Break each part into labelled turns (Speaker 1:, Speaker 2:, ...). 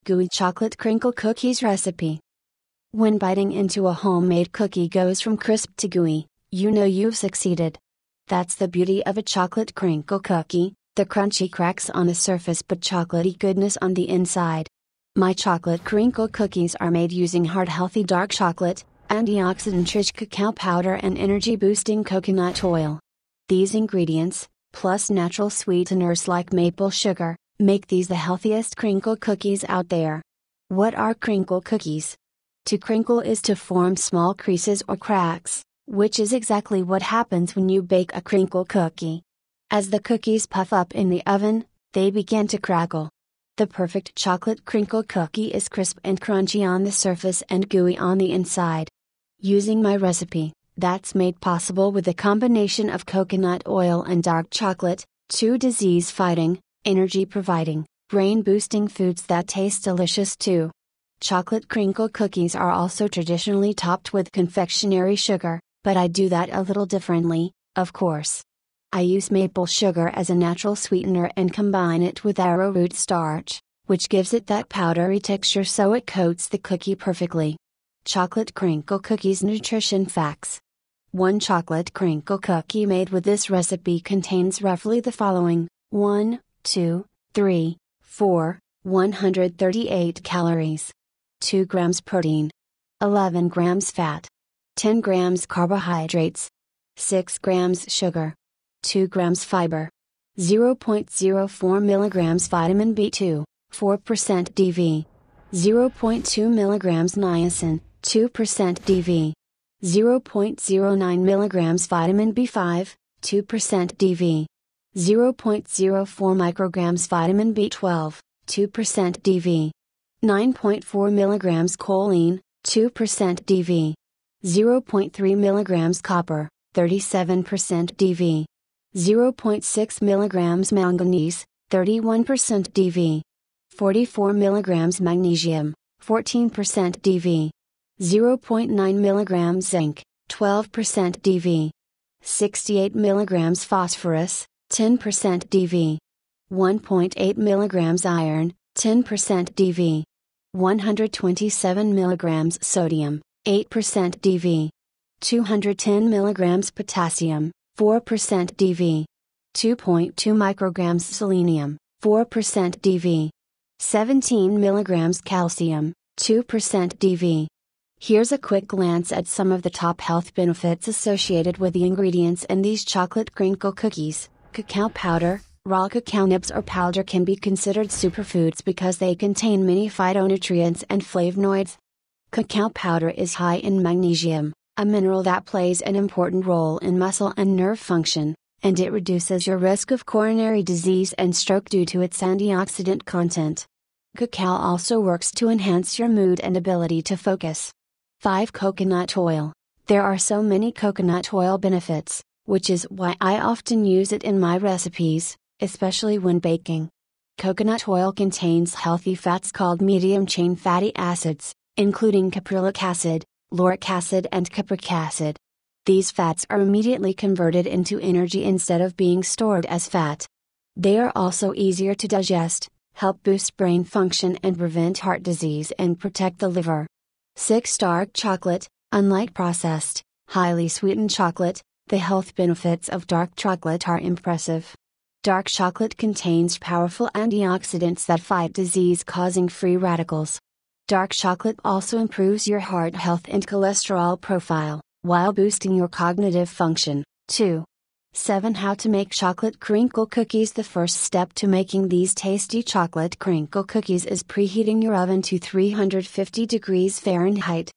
Speaker 1: gooey chocolate crinkle cookies recipe. When biting into a homemade cookie goes from crisp to gooey, you know you've succeeded. That's the beauty of a chocolate crinkle cookie, the crunchy cracks on the surface but chocolatey goodness on the inside. My chocolate crinkle cookies are made using hard healthy dark chocolate, antioxidant-rich cacao powder and energy-boosting coconut oil. These ingredients, plus natural sweeteners like maple sugar, make these the healthiest crinkle cookies out there. What are crinkle cookies? To crinkle is to form small creases or cracks, which is exactly what happens when you bake a crinkle cookie. As the cookies puff up in the oven, they begin to crackle. The perfect chocolate crinkle cookie is crisp and crunchy on the surface and gooey on the inside. Using my recipe, that's made possible with a combination of coconut oil and dark chocolate, two disease-fighting, energy-providing, brain-boosting foods that taste delicious too. Chocolate crinkle cookies are also traditionally topped with confectionery sugar, but I do that a little differently, of course. I use maple sugar as a natural sweetener and combine it with arrowroot starch, which gives it that powdery texture so it coats the cookie perfectly. Chocolate crinkle cookies nutrition facts. One chocolate crinkle cookie made with this recipe contains roughly the following: 1, 2, 3, 4, 138 calories, 2 grams protein, 11 grams fat, 10 grams carbohydrates, 6 grams sugar, 2 grams fiber, 0.04 milligrams vitamin B2, 4% DV, 0.2 milligrams niacin, 2% DV, 0.09 milligrams vitamin B5, 2% DV, 0.04 micrograms vitamin B12, 2% DV, 9.4 milligrams choline, 2% DV, 0.3 milligrams copper, 37% DV, 0.6 milligrams manganese, 31% DV, 44 milligrams magnesium, 14% DV, 0.9 milligrams zinc, 12% DV, 68 milligrams phosphorus, 10% DV, 1.8 milligrams iron, 10% DV, 127 milligrams sodium, 8% DV, 210 milligrams potassium, 4% DV, 2.2 micrograms selenium, 4% DV, 17 milligrams calcium, 2% DV. Here's a quick glance at some of the top health benefits associated with the ingredients in these chocolate crinkle cookies. Cacao powder, raw cacao nibs or powder can be considered superfoods because they contain many phytonutrients and flavonoids. Cacao powder is high in magnesium, a mineral that plays an important role in muscle and nerve function, and it reduces your risk of coronary disease and stroke due to its antioxidant content. Cacao also works to enhance your mood and ability to focus. 5. Coconut oil. There are so many coconut oil benefits, which is why I often use it in my recipes, especially when baking. Coconut oil contains healthy fats called medium-chain fatty acids, including caprylic acid, lauric acid and capric acid. These fats are immediately converted into energy instead of being stored as fat. They are also easier to digest, help boost brain function and prevent heart disease and protect the liver. 6. Dark chocolate. Unlike processed, highly sweetened chocolate, the health benefits of dark chocolate are impressive. Dark chocolate contains powerful antioxidants that fight disease-causing free radicals. Dark chocolate also improves your heart health and cholesterol profile, while boosting your cognitive function, too. 7. How to make chocolate crinkle cookies. The first step to making these tasty chocolate crinkle cookies is preheating your oven to 350 degrees Fahrenheit.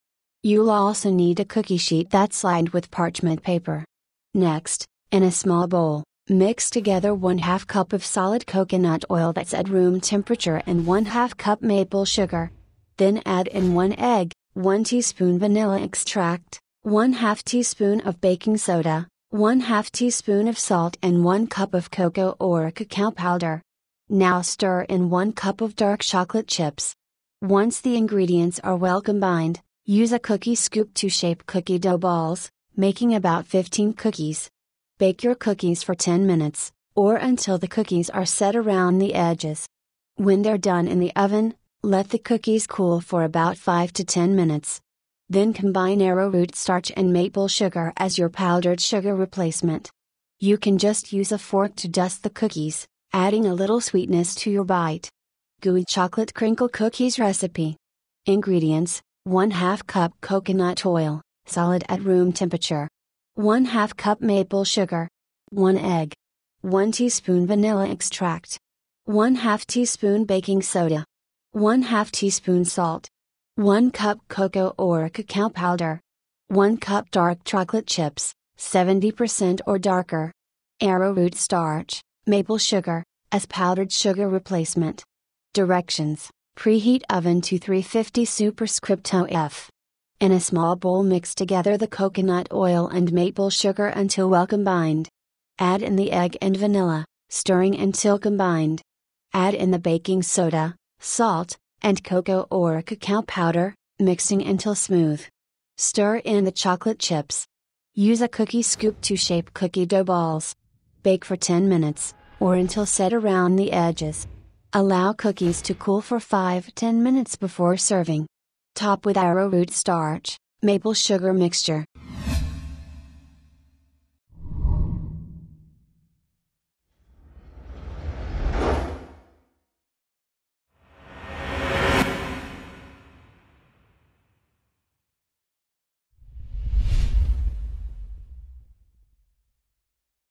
Speaker 1: You'll also need a cookie sheet that's lined with parchment paper. Next, in a small bowl, mix together 1/2 cup of solid coconut oil that's at room temperature and 1/2 cup maple sugar. Then add in 1 egg, 1 teaspoon vanilla extract, 1/2 teaspoon of baking soda, 1/2 teaspoon of salt and 1 cup of cocoa or cacao powder. Now stir in 1 cup of dark chocolate chips. Once the ingredients are well combined, use a cookie scoop to shape cookie dough balls, making about 15 cookies. Bake your cookies for 10 minutes, or until the cookies are set around the edges. When they're done in the oven, Let the cookies cool for about 5 to 10 minutes. Then combine arrowroot starch and maple sugar as your powdered sugar replacement. You can just use a fork to dust the cookies, adding a little sweetness to your bite. Gooey chocolate crinkle cookies recipe. Ingredients: 1/2 cup coconut oil, solid at room temperature. 1/2 cup maple sugar. 1 egg. 1 teaspoon vanilla extract. 1/2 teaspoon baking soda. 1/2 teaspoon salt. 1 cup cocoa or cacao powder. 1 cup dark chocolate chips, 70% or darker. Arrowroot starch, maple sugar, as powdered sugar replacement. Directions: preheat oven to 350 superscripto F. In a small bowl, mix together the coconut oil and maple sugar until well combined. Add in the egg and vanilla, stirring until combined. Add in the baking soda, salt, and cocoa or cacao powder, mixing until smooth. Stir in the chocolate chips. Use a cookie scoop to shape cookie dough balls. Bake for 10 minutes, or until set around the edges. Allow cookies to cool for 5-10 minutes before serving. Top with arrowroot starch, maple sugar mixture,